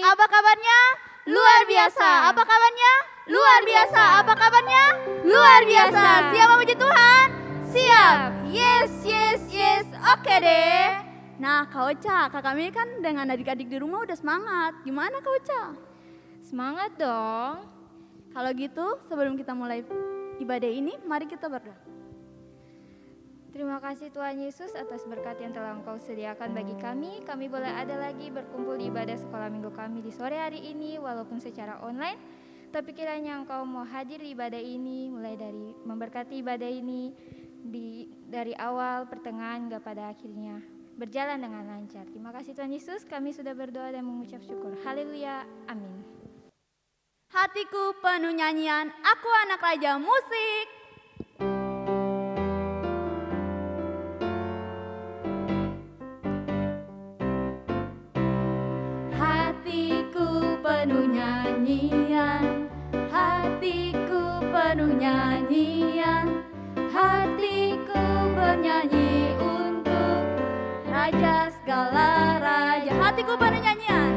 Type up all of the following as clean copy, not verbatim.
Apa kabarnya? Luar biasa. Apa kabarnya? Luar biasa. Apa kabarnya? Luar biasa. Siap memuji Tuhan? Siap. Yes, yes, yes. Oke deh. Nah, Kak Ocha, Kak kami kan dengan adik-adik di rumah udah semangat. Gimana Kak Ocha? Semangat dong. Kalau gitu, sebelum kita mulai ibadah ini, mari kita berdoa. Terima kasih Tuhan Yesus atas berkat yang telah Engkau sediakan bagi kami. Kami boleh ada lagi berkumpul di ibadah sekolah minggu kami di sore hari ini, walaupun secara online. Tapi kiranya Engkau mau hadir di ibadah ini, mulai dari memberkati ibadah ini, dari awal, pertengahan, hingga pada akhirnya. Berjalan dengan lancar. Terima kasih Tuhan Yesus, kami sudah berdoa dan mengucap syukur. Haleluya, amin. Hatiku penuh nyanyian, aku anak raja musik. Hatiku penuh nyanyian, hatiku penuh nyanyian, hatiku bernyanyi untuk Raja segala raja. Hatiku penuh nyanyian,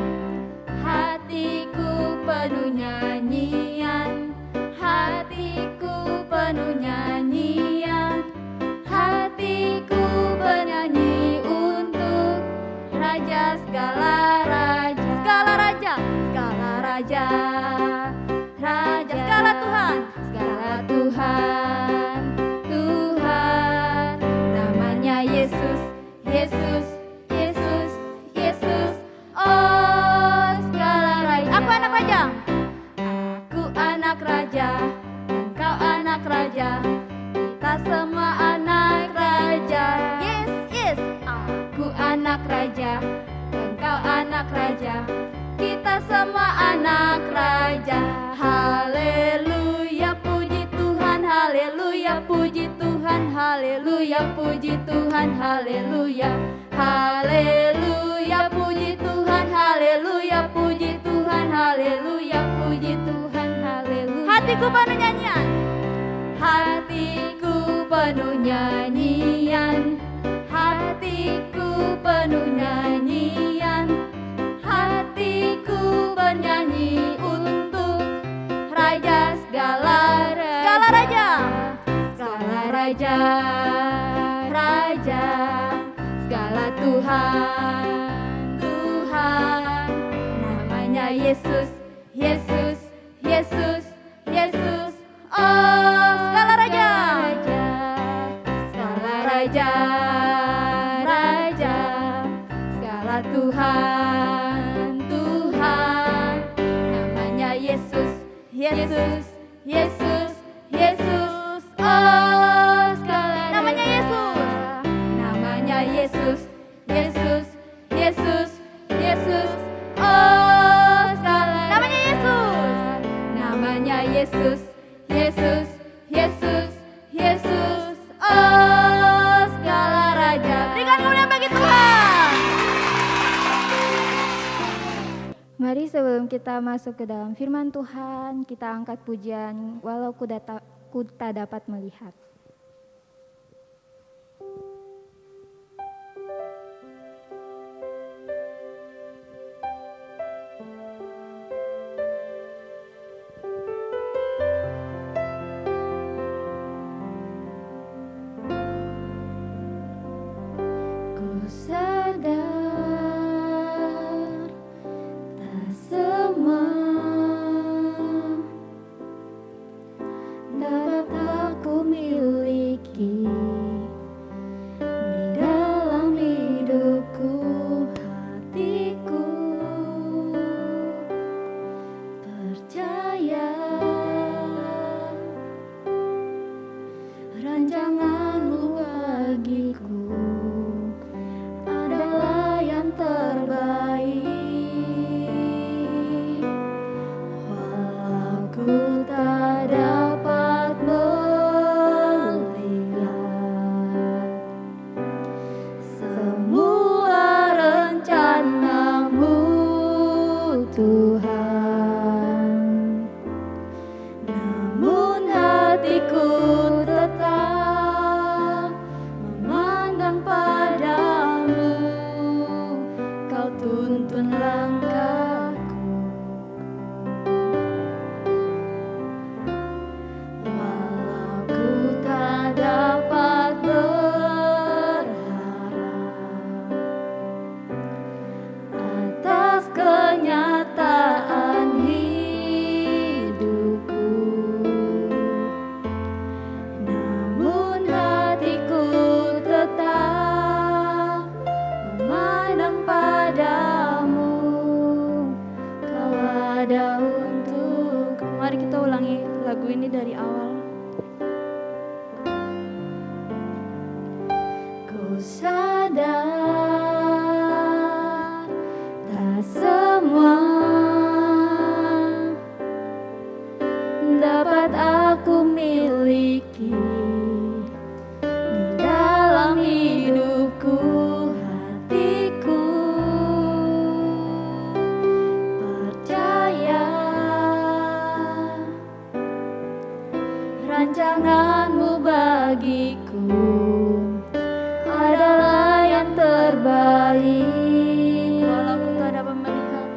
hatiku penuh nyanyian, hatiku penuh nyanyian, hatiku bernyanyi untuk Raja segala raja, segala raja, segala raja, raja segala Tuhan, segala Tuhan, Tuhan, namanya Yesus, Yesus, Yesus, Yesus, oh segala raja. Aku anak raja, aku anak raja, engkau anak raja, kita semua anak raja. Yes, yes, aku anak raja, engkau anak raja, kita semua anak raja. Haleluya, puji Tuhan, haleluya, puji Tuhan, haleluya, puji Tuhan, haleluya, haleluya, puji Tuhan, haleluya, puji Tuhan, haleluya, puji Tuhan, haleluya. Hatiku penuh nyanyian, hatiku penuh nyanyian, hatiku penuh nyanyian, hatiku bernyanyi untuk Raja segala raja, segala raja, segala raja, raja, segala Tuhan, Tuhan, namanya Yesus, Yesus, Yesus, Yesus, oh segala raja, segala raja, raja, segala Tuhan, Tuhan, namanya Yesus, Yesus, Yesus, Yesus, oh segala namanya Yesus, namanya Yesus, Yesus, Yesus, Yesus, oh segala namanya Yesus, namanya Yesus, Yesus, Yesus, Yesus, oh segala raja. Berikan kemuliaan bagi Tuhan. Mari sebelum kita masuk ke dalam firman Tuhan, kita angkat pujian walau ku tak dapat melihat. Ku sadar tak semua dapat aku miliki di dalam hidupku, hatiku percaya rancanganmu bagiku adalah yang terbaik. Walau ku tak dapat melihat semua rencanamu, Tuhan, namun hatiku tetap memandang padamu. Kau tuntun langkahku dari awal. Ku sadar tak semua dapat aku miliki di dalam hidupku, hatiku percaya rancanganmu bagiku adalah yang terbaik. Walau ku tak dapat melihat,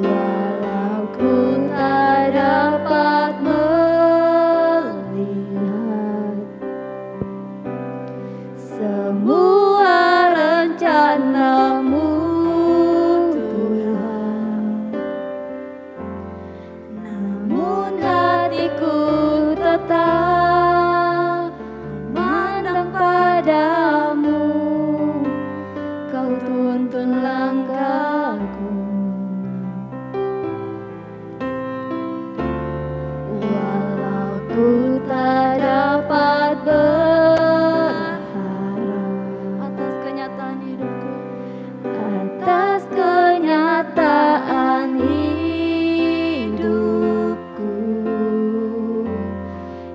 walau ku tak dapat melihat semua rencanamu, Tuhan, namun hatiku tetap memandang padamu. Kau tuntun langkahku, walau ku tak dapat berharap atas kenyataan hidupku, atas kenyataan hidupku,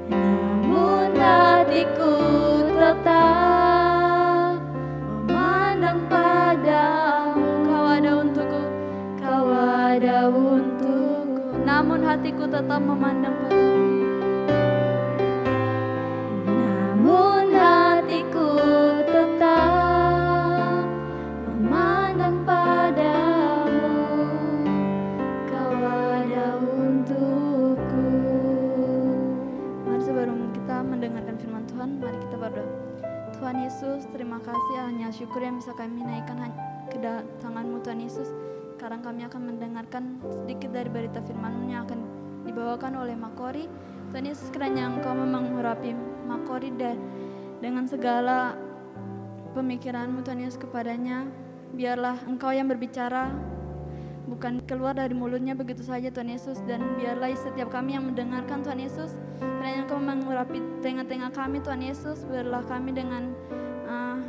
namun hatiku tetap memandang padamu. Kau ada untukku, kau ada untukku, namun hatiku tetap memandang padamu. Namun hatiku tetap memandang padamu. Kau ada untukku. Mari sebelum kita mendengarkan firman Tuhan, mari kita berdoa. Tuhan Yesus, terima kasih, hanya syukur yang bisa kami naikkan kedatangan-Mu Tuhan Yesus. Sekarang kami akan mendengarkan sedikit dari berita firman-Mu yang akan dibawakan oleh Makori. Tuhan Yesus, kiranya Engkau memang mengurapi Makori dengan segala pemikiran-Mu Tuhan Yesus kepadanya. Biarlah Engkau yang berbicara, bukan keluar dari mulutnya begitu saja Tuhan Yesus. Dan biarlah setiap kami yang mendengarkan Tuhan Yesus, kiranya Engkau mengurapi telinga-telinga kami Tuhan Yesus. Biarlah kami dengan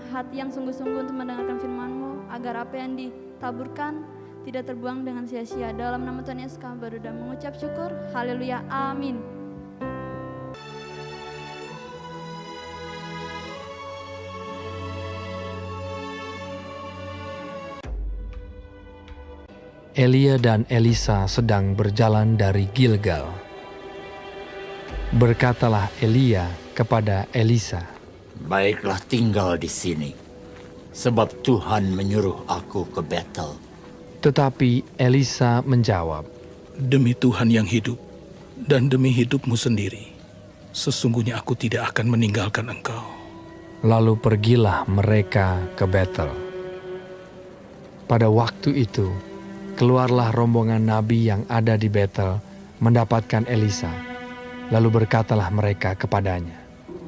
hati yang sungguh-sungguh untuk mendengarkan firman-Mu, agar apa yang ditaburkan tidak terbuang dengan sia-sia. Dalam nama Tuhan Yesus kami berdoa mengucap syukur. Haleluya, amin. Elia dan Elisa sedang berjalan dari Gilgal. Berkatalah Elia kepada Elisa, "Baiklah, tinggal di sini, sebab Tuhan menyuruh aku ke Betel." Tetapi Elisa menjawab, "Demi Tuhan yang hidup dan demi hidupmu sendiri, sesungguhnya aku tidak akan meninggalkan engkau." Lalu pergilah mereka ke Betel. Pada waktu itu, keluarlah rombongan nabi yang ada di Betel mendapatkan Elisa. Lalu berkatalah mereka kepadanya,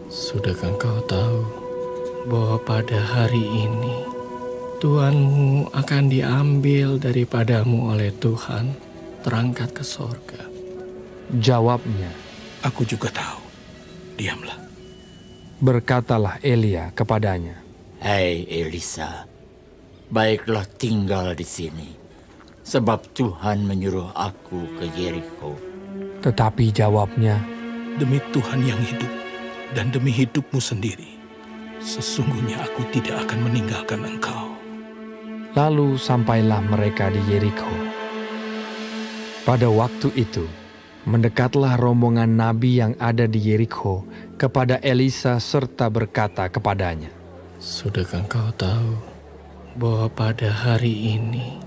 "Sudahkah engkau tahu bahwa pada hari ini Tuhanmu akan diambil daripadamu oleh Tuhan, terangkat ke sorga?" Jawabnya, "Aku juga tahu, diamlah." berkatalah Elia kepadanya, "Hai Elisa, baiklah tinggal di sini, sebab Tuhan menyuruh aku ke Yeriko." Tetapi jawabnya, "Demi Tuhan yang hidup dan demi hidupmu sendiri, sesungguhnya aku tidak akan meninggalkan engkau." Lalu sampailah mereka di Yeriko. Pada waktu itu, mendekatlah rombongan nabi yang ada di Yeriko kepada Elisa serta berkata kepadanya, "Sudahkah engkau tahu bahwa pada hari ini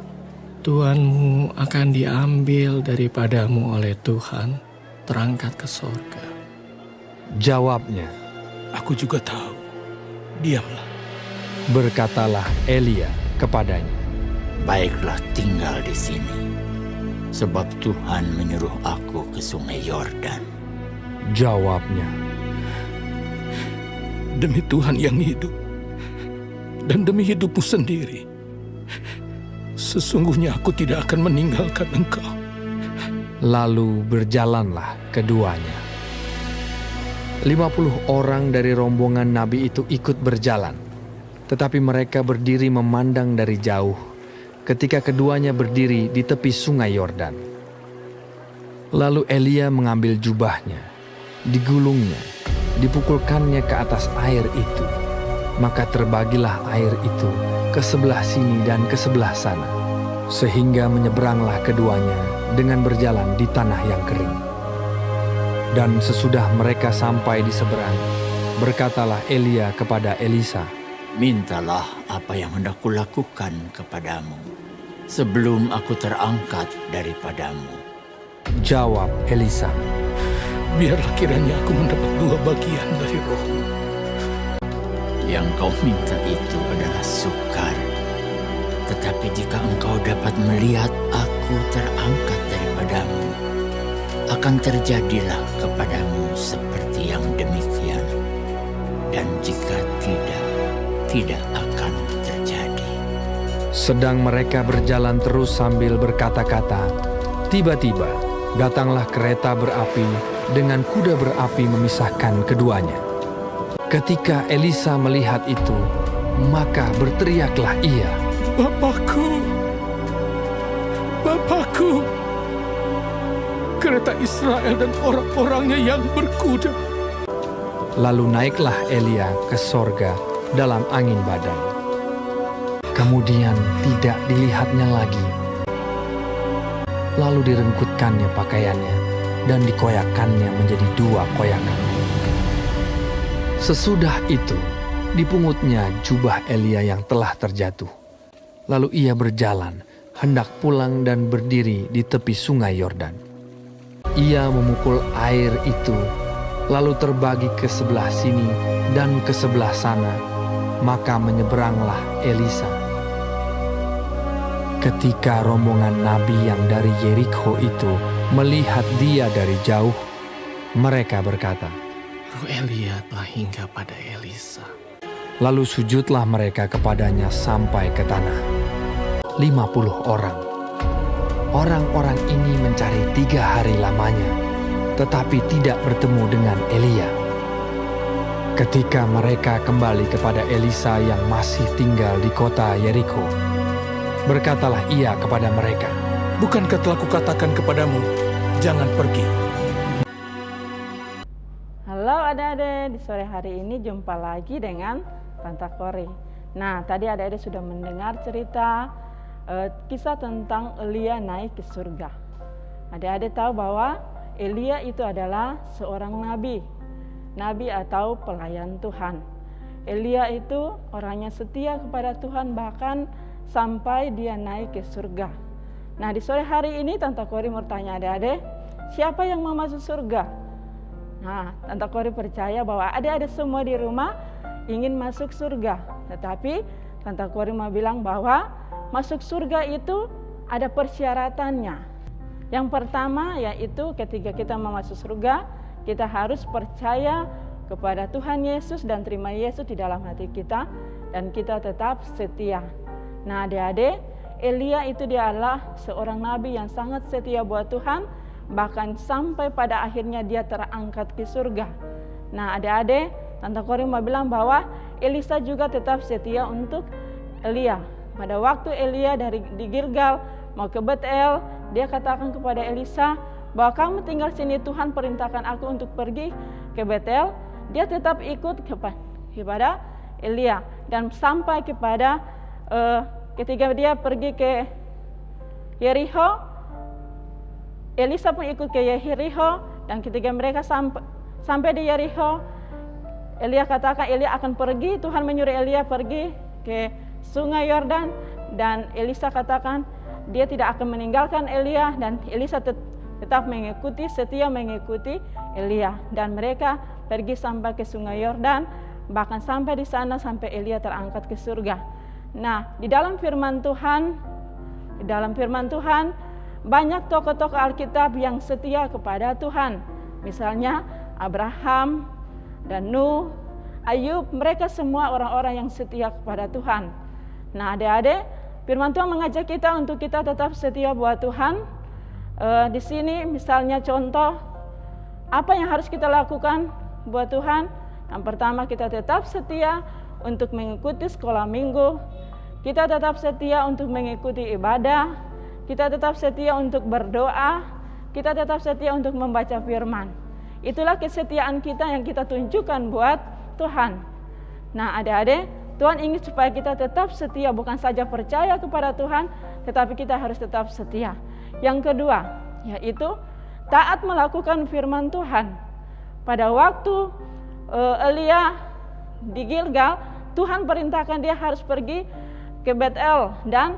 Tuhanmu akan diambil daripadamu oleh Tuhan, terangkat ke sorga?" Jawabnya, "Aku juga tahu, diamlah." berkatalah Elia kepadanya, "Baiklah tinggal di sini, sebab Tuhan menyuruh aku ke sungai Yordan." Jawabnya, "Demi Tuhan yang hidup dan demi hidupmu sendiri, sesungguhnya aku tidak akan meninggalkan engkau." lalu berjalanlah keduanya. 50 orang dari rombongan nabi itu ikut berjalan, tetapi mereka berdiri memandang dari jauh ketika keduanya berdiri di tepi sungai Yordan. Lalu Elia mengambil jubahnya, digulungnya, dipukulkannya ke atas air itu. Maka terbagilah air itu ke sebelah sini dan ke sebelah sana, sehingga menyeberanglah keduanya dengan berjalan di tanah yang kering. Dan sesudah mereka sampai di seberang, berkatalah Elia kepada Elisa, Mintalah apa yang hendak kulakukan kepadamu sebelum aku terangkat daripadamu. Jawab Elisa, Biarlah kiranya aku mendapat 2 bagian dari rohmu. Yang kau minta itu adalah sukar. Tetapi jika engkau dapat melihat aku terangkat daripadamu, akan terjadilah kepadamu seperti yang demikian. Dan jika tidak akan terjadi. Sedang mereka berjalan terus sambil berkata-kata, tiba-tiba datanglah kereta berapi dengan kuda berapi memisahkan keduanya. Ketika Elisa melihat itu, maka berteriaklah ia, Bapakku! Bapakku! Kereta Israel dan orang-orangnya yang berkuda. Lalu naiklah Elia ke sorga dalam angin badai. Kemudian tidak dilihatnya lagi. Lalu direngkutkannya pakaiannya dan dikoyakkannya menjadi 2 koyakan. Sesudah itu, dipungutnya jubah Elia yang telah terjatuh. Lalu ia berjalan, hendak pulang dan berdiri di tepi sungai Yordan. Ia memukul air itu, lalu terbagi ke sebelah sini dan ke sebelah sana, maka menyeberanglah Elisa. Ketika rombongan nabi yang dari Yerikho itu melihat dia dari jauh, mereka berkata, Roh Elia telah hingga pada Elisa. lalu sujudlah mereka kepadanya sampai ke tanah. 50 orang. Orang-orang ini mencari 3 hari lamanya, tetapi tidak bertemu dengan Elia. Ketika mereka kembali kepada Elisa yang masih tinggal di kota Yerikho, berkatalah ia kepada mereka, Bukankah telah kukatakan kepadamu, jangan pergi? Halo adik-adik, di sore hari ini jumpa lagi dengan Tante Kori. Nah, tadi adik-adik sudah mendengar cerita kisah tentang Elia naik ke surga. Adik-adik tahu bahwa Elia itu adalah seorang nabi atau pelayan Tuhan. Elia itu orangnya setia kepada Tuhan bahkan sampai dia naik ke surga. Nah, di sore hari ini Tante Kori mau tanya adik-adik, siapa yang mau masuk surga? Nah, Tante Kori percaya bahwa adik-adik semua di rumah ingin masuk surga. Tetapi Tante Kori mau bilang bahwa masuk surga itu ada persyaratannya. Yang pertama yaitu ketika kita mau masuk surga, kita harus percaya kepada Tuhan Yesus dan terima Yesus di dalam hati kita, dan kita tetap setia. Nah adik-adik, Elia itu dia adalah seorang nabi yang sangat setia buat Tuhan, bahkan sampai pada akhirnya dia terangkat ke surga. Nah adik-adik, Tante Kori mau bilang bahwa Elisa juga tetap setia untuk Elia. Pada waktu Elia di Gilgal mau ke Betel, dia katakan kepada Elisa bahwa kamu tinggal sini, Tuhan perintahkan aku untuk pergi ke Betel. Dia tetap ikut kepada Elia dan sampai kepada ketika dia pergi ke Yerikho, Elisa pun ikut ke Yerikho, dan ketika mereka sampai di Yerikho, Elia katakan Elia akan pergi, Tuhan menyuruh Elia pergi ke sungai Yordan, dan Elisa katakan dia tidak akan meninggalkan Elia, dan Elisa tetap setia mengikuti Elia, dan mereka pergi sampai ke sungai Yordan, bahkan sampai di sana sampai Elia terangkat ke surga. Nah, di dalam firman Tuhan banyak tokoh-tokoh Alkitab yang setia kepada Tuhan. Misalnya Abraham dan Nuh, Ayub, mereka semua orang-orang yang setia kepada Tuhan. Nah, adik-adik, firman Tuhan mengajak kita untuk kita tetap setia buat Tuhan. Di sini misalnya contoh apa yang harus kita lakukan buat Tuhan? Yang pertama, kita tetap setia untuk mengikuti sekolah minggu. Kita tetap setia untuk mengikuti ibadah. Kita tetap setia untuk berdoa. Kita tetap setia untuk membaca firman. Itulah kesetiaan kita yang kita tunjukkan buat Tuhan. Nah, adik-adik, Tuhan ingin supaya kita tetap setia, bukan saja percaya kepada Tuhan, tetapi kita harus tetap setia. Yang kedua, yaitu taat melakukan firman Tuhan. Pada waktu Elia di Gilgal, Tuhan perintahkan dia harus pergi ke Betel, dan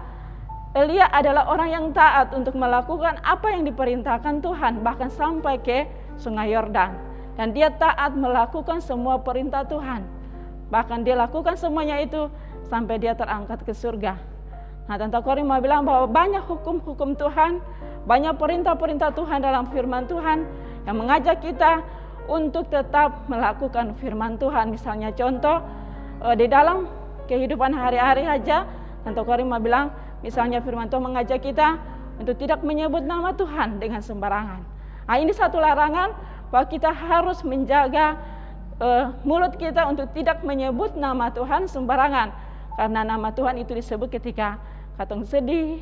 Elia adalah orang yang taat untuk melakukan apa yang diperintahkan Tuhan, bahkan sampai ke Sungai Yordan. Dan dia taat melakukan semua perintah Tuhan. Bahkan dia lakukan semuanya itu sampai dia terangkat ke surga. Nah, Tante Kori mau bilang bahwa banyak hukum-hukum Tuhan, banyak perintah-perintah Tuhan dalam firman Tuhan yang mengajak kita untuk tetap melakukan firman Tuhan. Misalnya contoh di dalam kehidupan hari-hari aja, Tante Kori mau bilang misalnya firman Tuhan mengajak kita untuk tidak menyebut nama Tuhan dengan sembarangan. Nah, ini satu larangan bahwa kita harus menjaga mulut kita untuk tidak menyebut nama Tuhan sembarangan. Karena nama Tuhan itu disebut ketika katong sedih,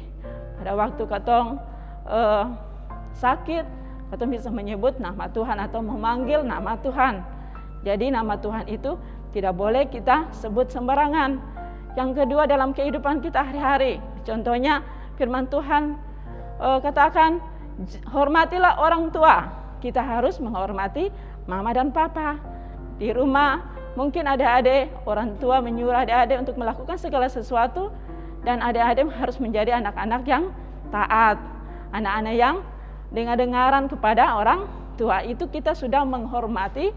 pada waktu katong sakit, katong bisa menyebut nama Tuhan atau memanggil nama Tuhan. Jadi nama Tuhan itu tidak boleh kita sebut sembarangan. Yang kedua, dalam kehidupan kita hari-hari, contohnya firman Tuhan katakan, hormatilah orang tua. Kita harus menghormati mama dan papa. Di rumah mungkin adik-adik, orang tua menyuruh adik-adik untuk melakukan segala sesuatu, dan adik-adik harus menjadi anak-anak yang taat, anak-anak yang dengar-dengaran kepada orang tua. Itu kita sudah menghormati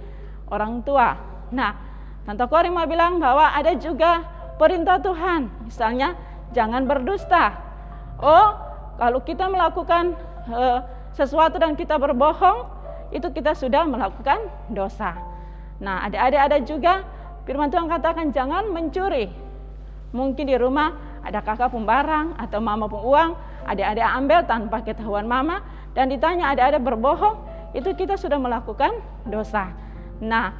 orang tua. Nah, Tante Kori mau bilang bahwa ada juga perintah Tuhan, misalnya jangan berdusta. Oh, kalau kita melakukan sesuatu dan kita berbohong, itu kita sudah melakukan dosa. Nah, adik-adik ada juga firman Tuhan katakan jangan mencuri. Mungkin di rumah ada kakak pembarang atau mama penguang, adik-adik ambil tanpa ketahuan mama, dan ditanya adik-adik berbohong, itu kita sudah melakukan dosa. Nah,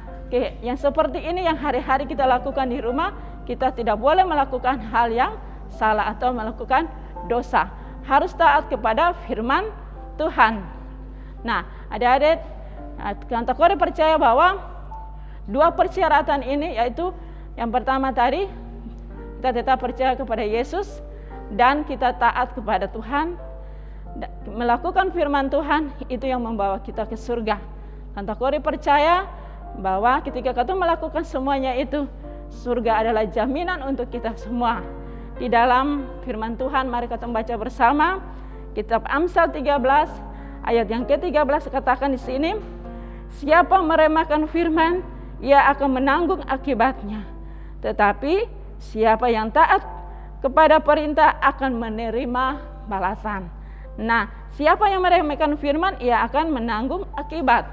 yang seperti ini yang hari-hari kita lakukan di rumah, kita tidak boleh melakukan hal yang salah atau melakukan dosa. Harus taat kepada firman Tuhan. Nah, adik-adik, Tante Kori percaya bahwa dua persyaratan ini, yaitu yang pertama tadi, kita tetap percaya kepada Yesus dan kita taat kepada Tuhan. Melakukan firman Tuhan itu yang membawa kita ke surga. Tante Kori percaya bahwa ketika kita melakukan semuanya itu, surga adalah jaminan untuk kita semua. Di dalam firman Tuhan, mari kita baca bersama kitab Amsal 13 ayat yang ke-13, katakan di sini, siapa meremehkan firman, ia akan menanggung akibatnya. Tetapi siapa yang taat kepada perintah akan menerima balasan. Nah, siapa yang meremehkan firman, ia akan menanggung akibat.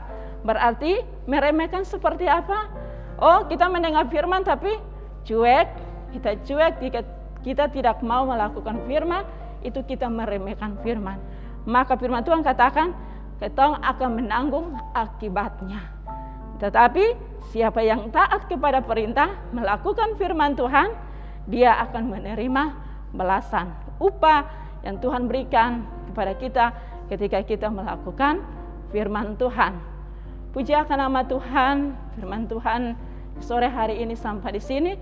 Berarti meremehkan seperti apa? Oh, kita mendengar firman tapi cuek, kita cuek, kita tidak mau melakukan firman, itu kita meremehkan firman. Maka firman Tuhan katakan, ketong akan menanggung akibatnya. Tetapi siapa yang taat kepada perintah, melakukan firman Tuhan, dia akan menerima balasan, upah yang Tuhan berikan kepada kita ketika kita melakukan firman Tuhan. Puji akan nama Tuhan, firman Tuhan sore hari ini sampai di sini.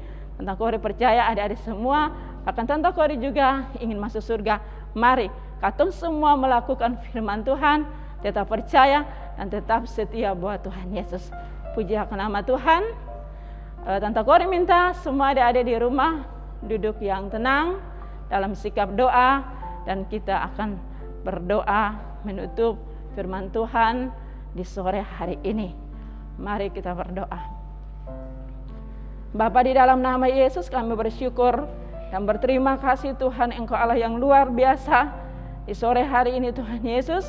Tante Kori percaya adik-adik semua, bahkan Tante Kori juga ingin masuk surga. Mari katong semua melakukan firman Tuhan, tetap percaya dan tetap setia buat Tuhan Yesus. Puji akan nama Tuhan. Tante Kori minta semua adik-adik di rumah duduk yang tenang dalam sikap doa, dan kita akan berdoa menutup firman Tuhan di sore hari ini. Mari kita berdoa. Bapa, di dalam nama Yesus kami bersyukur dan berterima kasih Tuhan, Engkau Allah yang luar biasa. Di sore hari ini Tuhan Yesus,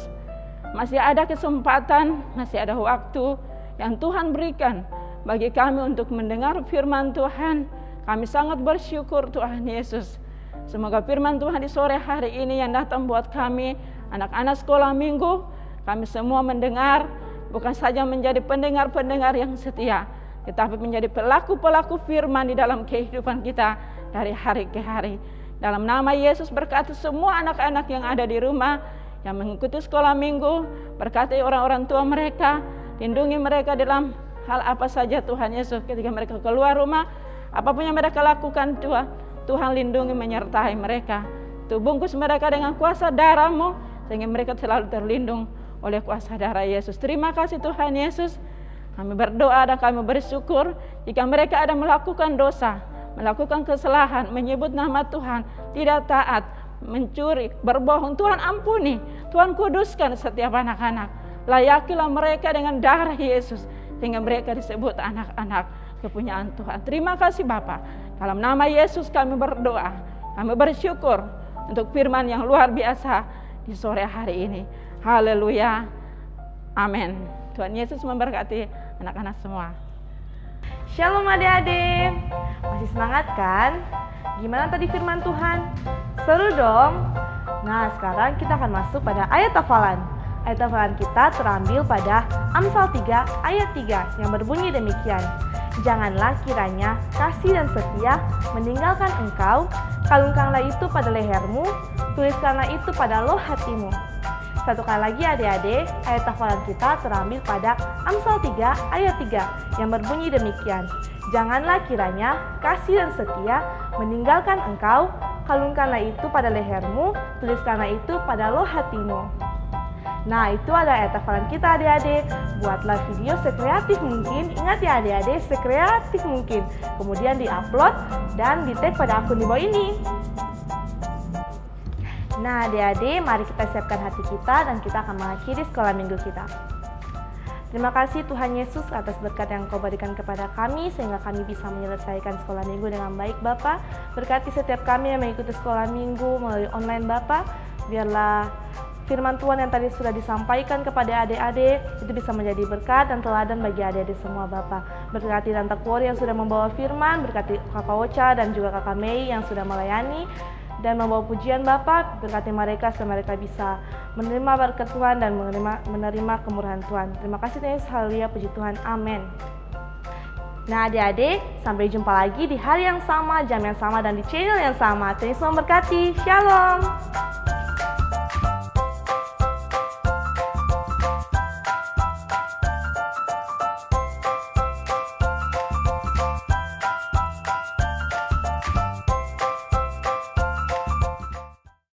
masih ada kesempatan, masih ada waktu yang Tuhan berikan bagi kami untuk mendengar firman Tuhan. Kami sangat bersyukur Tuhan Yesus. Semoga firman Tuhan di sore hari ini yang datang buat kami, anak-anak sekolah minggu, kami semua mendengar bukan saja menjadi pendengar-pendengar yang setia, tetapi menjadi pelaku-pelaku firman di dalam kehidupan kita dari hari ke hari. Dalam nama Yesus berkati semua anak-anak yang ada di rumah, yang mengikuti sekolah minggu, berkati orang-orang tua mereka, lindungi mereka dalam hal apa saja Tuhan Yesus. Ketika mereka keluar rumah, apapun yang mereka lakukan Tuhan lindungi menyertai mereka. Tuh bungkus mereka dengan kuasa darah-Mu, sehingga mereka selalu terlindung oleh kuasa darah Yesus. Terima kasih Tuhan Yesus. Kami berdoa dan kami bersyukur jika mereka ada melakukan dosa, melakukan kesalahan, menyebut nama Tuhan, tidak taat, mencuri, berbohong, Tuhan ampuni, Tuhan kuduskan setiap anak-anak. Layakilah mereka dengan darah Yesus, sehingga mereka disebut anak-anak kepunyaan Tuhan. Terima kasih Bapa. Dalam nama Yesus kami berdoa, kami bersyukur untuk firman yang luar biasa di sore hari ini. Haleluya, amin. Tuhan Yesus memberkati anak-anak semua. Shalom adik-adik, masih semangat kan? Gimana tadi firman Tuhan? Seru dong? Nah sekarang kita akan masuk pada ayat hafalan. Ayat hafalan kita terambil pada Amsal 3 ayat 3 yang berbunyi demikian. Janganlah kiranya kasih dan setia meninggalkan engkau, kalungkanlah itu pada lehermu, tuliskanlah itu pada loh hatimu. Satu kali lagi adik-adik, ayat hafalan kita terambil pada Amsal 3 ayat 3 yang berbunyi demikian. Janganlah kiranya kasih dan setia meninggalkan engkau, kalungkanlah itu pada lehermu, tuliskanlah itu pada loh hatimu. Nah itu ada ayat hafalan kita adik-adik. Buatlah video sekreatif mungkin. Ingat ya adik-adik, sekreatif mungkin. Kemudian di-upload dan di-tag pada akun di bawah ini. Nah adik-adik, mari kita siapkan hati kita dan kita akan mengakhiri sekolah minggu kita. Terima kasih Tuhan Yesus atas berkat yang Kau berikan kepada kami sehingga kami bisa menyelesaikan sekolah minggu dengan baik Bapa. Berkati setiap kami yang mengikuti sekolah minggu melalui online Bapa. Biarlah firman Tuhan yang tadi sudah disampaikan kepada adik-adik itu bisa menjadi berkat dan teladan bagi adik-adik semua Bapa. Berkati Tante Kori yang sudah membawa firman, berkati Kakak Ocha dan juga Kakak Mei yang sudah melayani dan membawa pujian Bapa. Berkati mereka supaya mereka bisa menerima berkat Tuhan dan menerima kemurahan Tuhan. Terima kasih Tuhan Yesus, haleluya, puji Tuhan, amin. Nah adik-adik, sampai jumpa lagi di hari yang sama, jam yang sama dan di channel yang sama. Tuhan Yesus memberkati, shalom.